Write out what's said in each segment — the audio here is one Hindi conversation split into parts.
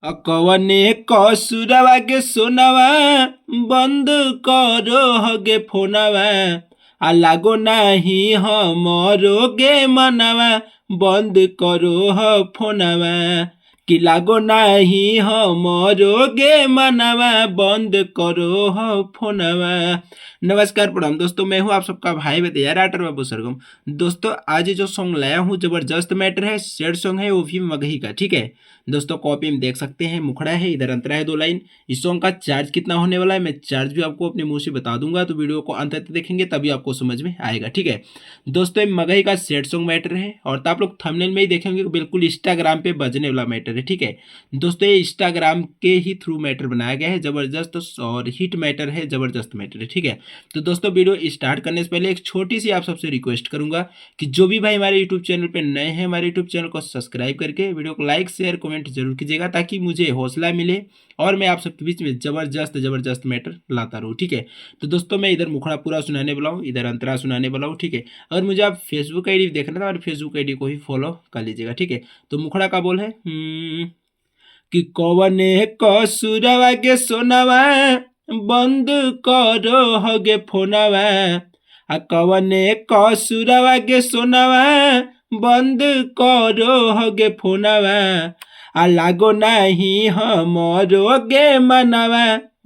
कवने कसुरवा के सोनवा बंद करो हगे फोनवा लागो नाही हमरो गे मनवा बंद करो ह फोनवा कि लागो नाही हमरो गे मनवा बंद करो ह फोनवा। नमस्कार प्रणाम दोस्तों, मैं हूं आप सबका भाई भैया राइटर बाबू सरगम। दोस्तों आज जो सॉन्ग लाया हूं जबरदस्त मैटर है, सैड सॉन्ग है, वो भी मगही का। ठीक है दोस्तों, कॉपी में देख सकते हैं, मुखड़ा है, इधर अंतरा है 2 लाइन। इस सॉन्ग का चार्ज कितना होने वाला है मैं चार्ज भी आपको अपने मुंह से बता दूंगा, तो वीडियो को अंत तक देखेंगे तभी आपको समझ में आएगा। ठीक है दोस्तों, ये मगही का सैड सॉन्ग मैटर है और तो आप लोग थंबनेल में ही देखेंगे बिल्कुल इंस्टाग्राम पे बजने वाला मैटर है। ठीक है दोस्तों, ये इंस्टाग्राम के ही थ्रू मैटर बनाया गया है, जबरदस्त और हिट मैटर है, जबरदस्त मैटर है। ठीक है तो दोस्तों, वीडियो स्टार्ट करने से पहले एक छोटी सी आप सबसे रिक्वेस्ट करूंगा कि जो भी भाई हमारे यूट्यूब चैनल पे नए हैं, हमारे यूट्यूब चैनल को सब्सक्राइब करके वीडियो को लाइक शेयर कमेंट जरूर कीजिएगा, ताकि मुझे हौसला मिले और मैं आप सबके बीच में जबरदस्त मैटर लाता रहूँ। ठीक है तो दोस्तों, मैं इधर मुखड़ा पूरा सुनाने वाला हूँ, इधर अंतरा सुनाने वाला हूँ। ठीक है अगर मुझे आप फेसबुक आईडी देखना था और फेसबुक आईडी को ही फॉलो कर लीजिएगा। ठीक है तो मुखड़ा का बोल है कि कवने कसुरवा के सोनवा बंद करो हगे फोनवा कवने कसुरवा के सोनवा बंद करो हगे फोनवा लागो नाही हमरो गे मनवा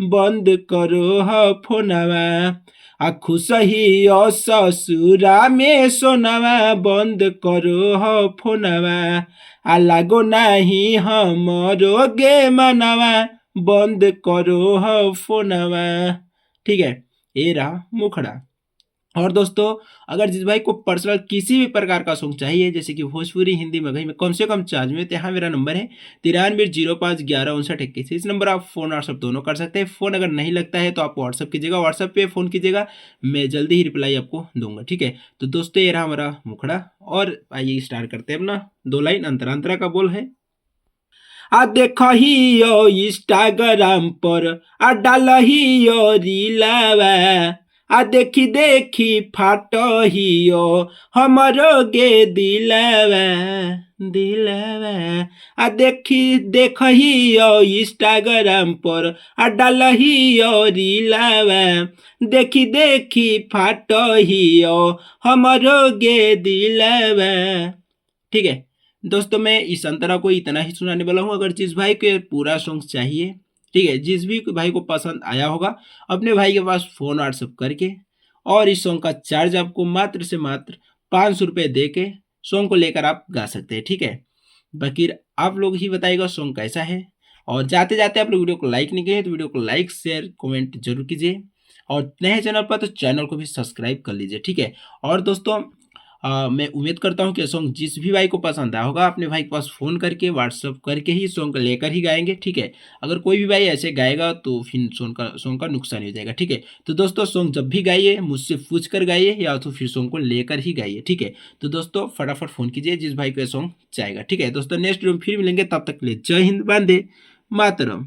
बंद करो ह फोनवा खुश ही ससुरा में सोनवा बंद करो ह फोनवा लागो नाही हमरो गे मनवा बंद करो ह फोनवा। ठीक है ये रहा मुखड़ा। और दोस्तों, अगर जिस भाई को पर्सनल किसी भी प्रकार का सॉन्ग चाहिए, जैसे कि भोजपुरी हिंदी मगही में कम से कम चार्ज में, तो यहाँ मेरा नंबर है 9305115921। इस नंबर आप फ़ोन व्हाट्सअप दोनों कर सकते हैं। फ़ोन अगर नहीं लगता है तो आप व्हाट्सअप कीजिएगा, व्हाट्सअप पे फ़ोन कीजिएगा, मैं जल्दी ही रिप्लाई आपको दूंगा। ठीक है तो दोस्तों, ये रहा हमारा मुखड़ा और आइए स्टार्ट करते हैं अपना 2 लाइन। अंतरा अंतरा का बोल है देखही यो इंस्टाग्राम पर डालही रीलावा देखी देखी फाटहियो हमरो गे दिलवा देखी देखहियो इंस्टाग्राम पर डालहियो रीलावा देखी देखी फाटहियो हमरो गे दिलवा। ठीक है दोस्तों, मैं इस अंतरा को इतना ही सुनाने वाला हूँ। अगर जिस भाई को पूरा सॉन्ग चाहिए, ठीक है, जिस भी भाई को पसंद आया होगा, अपने भाई के पास फ़ोन व्हाट्सअप करके और इस सॉन्ग का चार्ज आपको मात्र से मात्र 500 रुपये दे के सॉन्ग को लेकर आप गा सकते हैं। ठीक है बाकी आप लोग ही बताइएगा सॉन्ग कैसा है। और जाते जाते आप लोग वीडियो को लाइक नहीं किए तो वीडियो को लाइक शेयर कमेंट जरूर कीजिए, और नए चैनल पर तो चैनल को भी सब्सक्राइब कर लीजिए। ठीक है और दोस्तों, मैं उम्मीद करता हूँ कि सॉन्ग जिस भी भाई को पसंद आया होगा, अपने भाई के पास फ़ोन करके व्हाट्सअप करके ही सॉन्ग लेकर ही गाएंगे। ठीक है अगर कोई भी भाई ऐसे गाएगा तो फिर सॉन्ग का नुकसान हो जाएगा। ठीक है तो दोस्तों, सॉन्ग जब भी गाइए मुझसे पूछ कर गाइए या तो फिर सॉन्ग को लेकर ही गाइए। ठीक है तो दोस्तों, फटाफट फ़ोन कीजिए जिस भाई को सॉन्ग चाहेगा। ठीक है दोस्तों, नेक्स्ट वीडियो में फिर मिलेंगे, तब तक के लिए जय हिंद, वंदे मातरम।